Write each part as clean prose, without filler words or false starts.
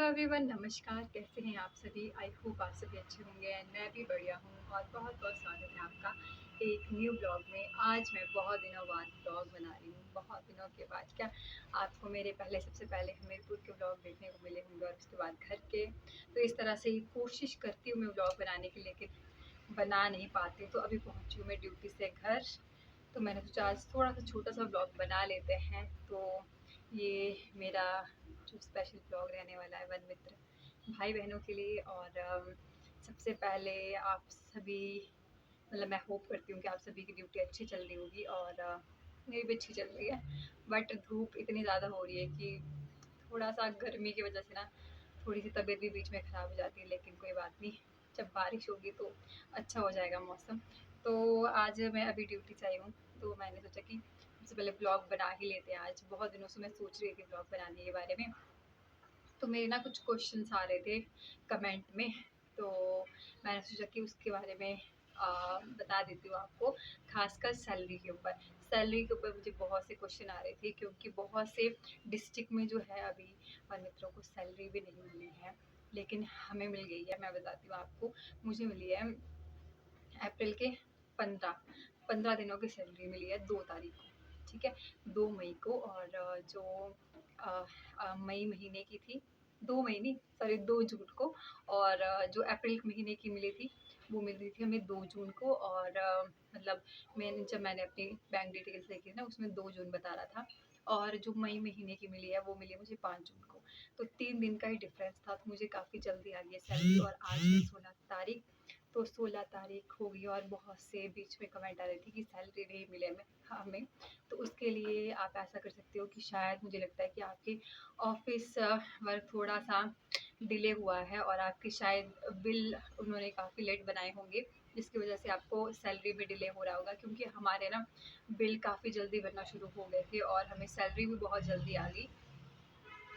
Everyone, नमस्कार। कैसे हैं आप सभी? आई होप आप सभी अच्छे होंगे एंड मैं भी बढ़िया हूँ। और बहुत बहुत स्वागत है आपका एक न्यू ब्लॉग में। आज मैं बहुत दिनों बाद ब्लॉग बना रही हूँ, बहुत दिनों के बाद। क्या आपको मेरे सबसे पहले हमीरपुर के ब्लॉग देखने को मिले होंगे और उसके बाद घर के। तो इस तरह से ही कोशिश करती हूँ मैं ब्लॉग बनाने की, लेकिन बना नहीं पाती। तो अभी पहुँची हूँ मैं ड्यूटी से घर, तो मैंने सोचा आज थोड़ा सा छोटा सा ब्लॉग बना लेते हैं। तो ये मेरा जो स्पेशल ब्लॉग रहने वाला है वन मित्र भाई बहनों के लिए। और सबसे पहले आप सभी, मैं होप करती हूँ कि आप सभी की ड्यूटी अच्छी चल रही होगी और मेरी भी अच्छी चल रही है। बट धूप इतनी ज़्यादा हो रही है कि थोड़ा सा गर्मी की वजह से ना थोड़ी सी तबीयत भी बीच में ख़राब हो जाती है, लेकिन कोई बात नहीं। जब बारिश होगी तो अच्छा हो जाएगा मौसम। तो आज मैं अभी ड्यूटी से आई हूँ, तो मैंने सोचा कि सबसे पहले ब्लॉग बना ही लेते हैं। आज बहुत दिनों से मैं सोच रही थी ब्लॉग बनाने के बारे में। तो मेरे ना कुछ क्वेश्चंस आ रहे थे कमेंट में, तो मैंने सोचा कि उसके बारे में बता देती हूँ आपको। खासकर सैलरी के ऊपर, मुझे बहुत से क्वेश्चन आ रहे थे, क्योंकि बहुत से डिस्ट्रिक्ट में जो है अभी वन मित्रों को सैलरी भी नहीं मिली है, लेकिन हमें मिल गई है। मैं बताती हूँ आपको, मुझे मिली है अप्रैल के 15 दिनों की सैलरी मिली है 2 तारीख को। ठीक है, 2 मई को। और जो मई महीने की थी, 2 मई नहीं, सॉरी, 2 जून को। और जो अप्रैल महीने की मिली थी वो मिल रही थी हमें 2 जून को। और जब मैंने अपनी बैंक डिटेल्स देखी ना, उसमें 2 जून बता रहा था। और जो मई महीने की मिली है वो मिली मुझे 5 जून को। तो 3 दिन का ही डिफरेंस था, तो मुझे काफ़ी जल्दी आ गई सैलरी। और आज है 16 तारीख, तो 16 तारीख हो गई और बहुत से बीच में कमेंट आ रही थी कि सैलरी नहीं मिले हमें। तो उसके लिए आप ऐसा कर सकते हो कि शायद मुझे लगता है कि आपके ऑफिस वर्क थोड़ा सा डिले हुआ है और आपके शायद बिल उन्होंने काफ़ी लेट बनाए होंगे, जिसकी वजह से आपको सैलरी भी डिले हो रहा होगा। क्योंकि हमारे ना बिल काफ़ी जल्दी बनना शुरू हो गए थे और हमें सैलरी भी बहुत जल्दी आ गई।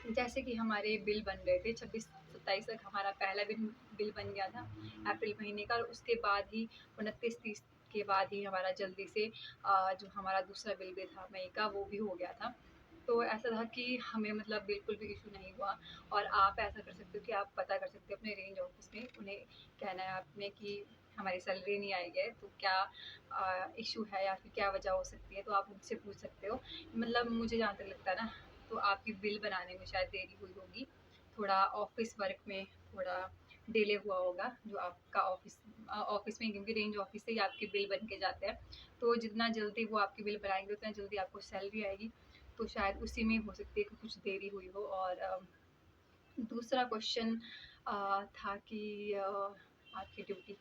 जैसे कि हमारे बिल बन रहे थे 26-27 तक, हमारा पहला बिल बन गया था अप्रैल महीने का। और उसके बाद ही 29-30 के बाद ही हमारा जल्दी से जो हमारा दूसरा बिल भी था मई का, वो भी हो गया था। तो ऐसा था कि हमें बिल्कुल भी इशू नहीं हुआ। और आप ऐसा कर सकते हो कि आप पता कर सकते हो अपने रेंज ऑफिस में, उन्हें कहना है आपने कि हमारी सैलरी नहीं आई है, तो क्या इशू है या फिर क्या वजह हो सकती है। तो आप उनसे पूछ सकते हो। मुझे जहाँ तक लगता है ना, तो आपकी बिल बनाने में शायद देरी हुई होगी, थोड़ा ऑफिस वर्क में थोड़ा डिले हुआ होगा जो आपका ऑफिस में, क्योंकि रेंज ऑफिस से ही आपके बिल बन के जाते हैं। तो जितना जल्दी वो आपके बिल बनाएंगे उतना जल्दी आपको सैलरी आएगी। तो शायद उसी में हो सकती है कि कुछ देरी हुई हो। और दूसरा क्वेश्चन था कि आपकी ड्यूटी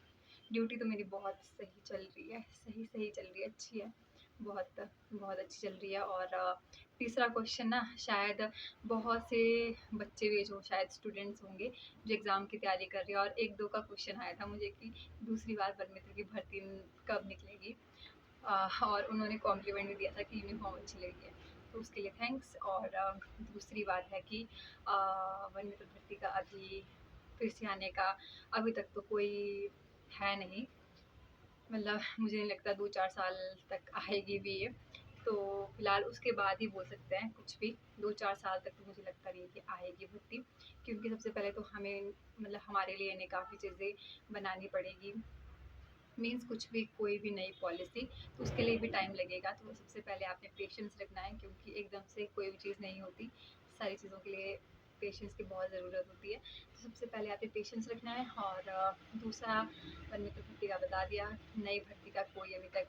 ड्यूटी तो मेरी बहुत सही चल रही है, सही चल रही है, अच्छी है, बहुत बहुत अच्छी चल रही है। और तीसरा क्वेश्चन ना, शायद बहुत से बच्चे भी जो शायद स्टूडेंट्स होंगे जो एग्ज़ाम की तैयारी कर रहे हैं, और एक दो का क्वेश्चन आया था मुझे कि दूसरी बार वन मित्र की भर्ती कब निकलेगी। और उन्होंने कॉम्प्लीमेंट भी दिया था कि यूनिफॉर्म अच्छी लगी है, तो उसके लिए थैंक्स। और दूसरी बात है कि वन मित्र भर्ती का अभी फिर से आने का अभी तक तो कोई है नहीं। मुझे नहीं लगता 2-4 साल तक आएगी भी ये। तो फिलहाल उसके बाद ही बोल सकते हैं कुछ भी। 2-4 साल तक तो मुझे लगता नहीं है कि आएगी भर्ती, क्योंकि सबसे पहले तो हमें हमारे लिए इन्हें काफ़ी चीज़ें बनानी पड़ेगी। मीन्स कुछ भी, कोई भी नई पॉलिसी, तो उसके लिए भी टाइम लगेगा। तो सबसे पहले आपने पेशेंस रखना है, क्योंकि एकदम से कोई भी चीज़ नहीं होती। सारी चीज़ों के लिए पेशेंस की बहुत ज़रूरत होती है। तो सबसे पहले आपने पेशेंस रखना है। और दूसरा, वन मित्र भर्ती का बता दिया। नई भर्ती का कोई अभी तक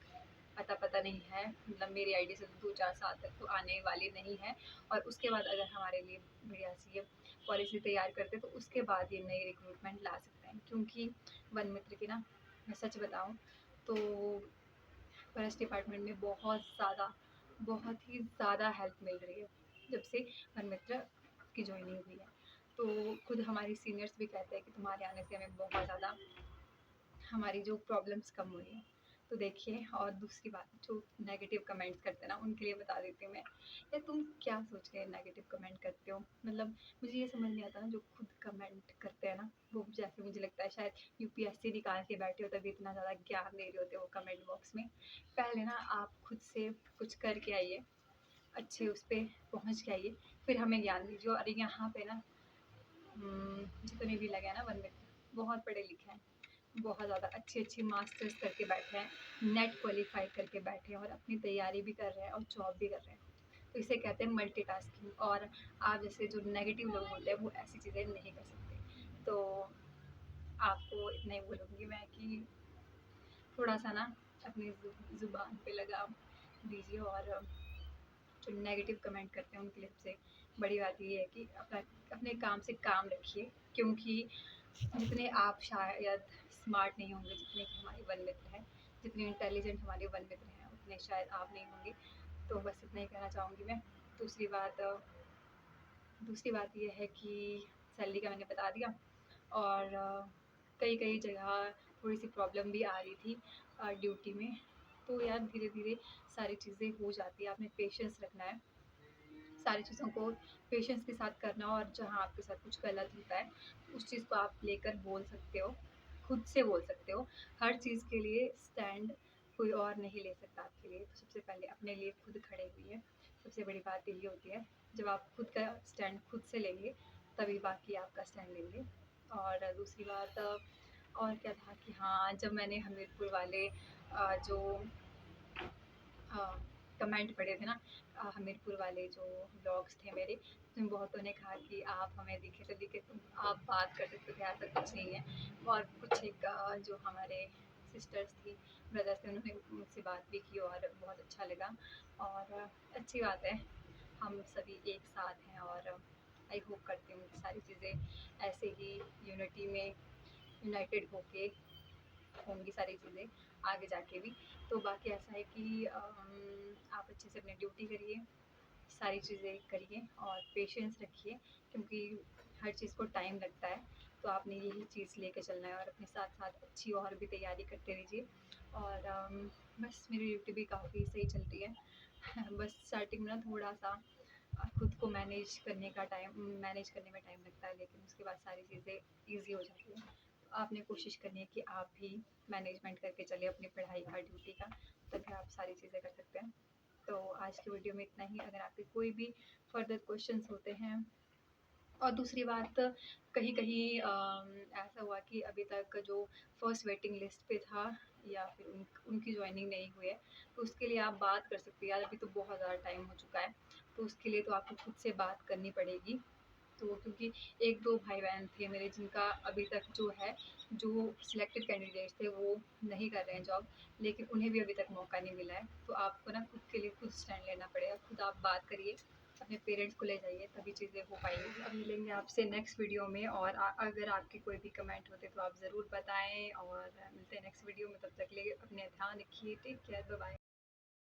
पता नहीं है। मेरी आईडी से तो 2-4 साल तक तो आने वाली नहीं है। और उसके बाद अगर हमारे लिए बढ़िया सी ये पॉलिसी तैयार करते तो उसके बाद ये नई रिक्रूटमेंट ला सकते हैं। क्योंकि वन मित्र की ना, मैं सच बताऊँ तो फॉरेस्ट डिपार्टमेंट में बहुत ही ज़्यादा हेल्प मिल रही है जब से वन मित्र की ज्वाइनिंग हुई है। तो खुद हमारी सीनियर्स भी कहते हैं कि तुम्हारे आने से हमें बहुत ज़्यादा हमारी जो प्रॉब्लम्स कम हुई हैं। तो देखिए, और दूसरी बात, जो नेगेटिव कमेंट्स करते हैं ना, उनके लिए बता देती हूँ मैं। या तुम क्या सोच के नेगेटिव कमेंट करते हो? मुझे ये समझ नहीं आता ना, जो खुद कमेंट करते हैं ना, वो जैसे मुझे लगता है शायद यूपीएससी निकाल के बैठे हो तभी इतना ज़्यादा ज्ञान दे रहे होते हो कमेंट बॉक्स में। पहले ना आप खुद से कुछ करके आइए, अच्छे उस पे पहुँच के आइए, फिर हमें ज्ञान दीजिए। और यहाँ पे ना जितने भी लगे हैं ना वन मित्र, बहुत पढ़े लिखे हैं, बहुत ज़्यादा अच्छी-अच्छी मास्टर्स करके बैठे हैं, नेट क्वालीफाई करके बैठे हैं और अपनी तैयारी भी कर रहे हैं और जॉब भी कर रहे हैं। तो इसे कहते हैं मल्टीटास्किंग। और आप जैसे जो नेगेटिव लोग होते हैं वो ऐसी चीज़ें नहीं कर सकते। तो आपको इतना ही बोलूँगी मैं कि थोड़ा-सा ना अपनी ज़ुबान पे लगाम दीजिए और जो नेगेटिव कमेंट करते हैं उनके लिए सबसे बड़ी बात ये है कि अपने काम से काम रखिए, क्योंकि जितने आप शायद स्मार्ट नहीं होंगे जितने कि हमारे वन मित्र हैं, जितने इंटेलिजेंट हमारे वन मित्र हैं उतने शायद आप नहीं होंगे। तो बस इतना ही कहना चाहूँगी मैं। दूसरी बात दूसरी बात ये है कि सैलरी का मैंने बता दिया। और कई-कई जगह थोड़ी-सी प्रॉब्लम भी आ रही थी ड्यूटी में। तो यार धीरे-धीरे सारी चीज़ें हो जाती हैं, आपने पेशेंस रखना है। सारी चीज़ों को पेशेंस के साथ करना, और जहाँ आपके साथ कुछ गलत होता है, उस चीज़ को आप लेकर बोल सकते हो, खुद से बोल सकते हो। हर चीज़ के लिए स्टैंड कोई और नहीं ले सकता आपके लिए। तो सबसे पहले अपने लिए खुद खड़े हुइए, सबसे बड़ी बात यही होती है। जब आप खुद का स्टैंड खुद से लेंगे, तभी बाकी आपका स्टैंड लेंगे। और दूसरी बात और क्या था कि हाँ, जब मैंने हमीरपुर वाले जो कमेंट पड़े थे ना, हमीरपुर वाले जो ब्लॉग्स थे मेरे, जिसमें बहुतों ने कहा कि आप हमें दिखे तो दिखे, तुम आप बात कर सकते थे, ऐसा कुछ नहीं है। और कुछ एक जो हमारे सिस्टर्स थी, ब्रदर्स थे, उन्होंने मुझसे बात भी की और बहुत अच्छा लगा। और अच्छी बात है, हम सभी एक साथ हैं। और आई होप करती हूँ कि सारी चीज़ें ऐसे ही यूनिटी में यूनाइटेड होके होंगी सारी चीज़ें आगे जाके भी। तो बाकी ऐसा है कि आप अच्छे से अपनी ड्यूटी करिए, सारी चीज़ें करिए और पेशेंस रखिए, क्योंकि हर चीज़ को टाइम लगता है। तो आपने यही चीज़ लेके चलना है और अपने साथ-साथ अच्छी और भी तैयारी करते रहिए। और बस मेरी ड्यूटी भी काफ़ी सही चल रही है। बस स्टार्टिंग में ना थोड़ा-सा खुद को मैनेज करने में टाइम लगता है, लेकिन उसके बाद सारी चीज़ें ईज़ी हो जाती हैं। तो आपने कोशिश करनी है कि आप भी मैनेजमेंट करके चलें अपनी पढ़ाई का, ड्यूटी का, तभी आप सारी चीज़ें कर सकते हैं। तो आज की वीडियो में इतना ही। अगर आपके कोई भी फर्दर क्वेश्चंस होते हैं, और दूसरी बात, कहीं-कहीं ऐसा हुआ कि अभी तक जो फर्स्ट वेटिंग लिस्ट पे था या फिर उनकी जॉइनिंग नहीं हुई है, तो उसके लिए आप बात कर सकते हैं। यार अभी तो बहुत ज़्यादा टाइम हो चुका है, तो उसके लिए तो आपको खुद से बात करनी पड़ेगी। तो क्योंकि 1-2 भाई-बहन थे मेरे जिनका अभी तक जो है, जो सिलेक्टेड कैंडिडेट्स थे वो नहीं कर रहे हैं जॉब, लेकिन उन्हें भी अभी तक मौका नहीं मिला है। तो आपको ना खुद के लिए खुद स्टैंड लेना पड़ेगा, खुद आप बात करिए, अपने पेरेंट्स को ले जाइए, तभी चीज़ें हो पाएँगी। अब मिलेंगे आपसे नेक्स्ट वीडियो में, और अगर आपके कोई भी कमेंट होते तो आप ज़रूर बताएँ, और मिलते हैं नेक्स्ट वीडियो में। तब तक के लिए अपना ध्यान रखिए। Take care, bye-bye.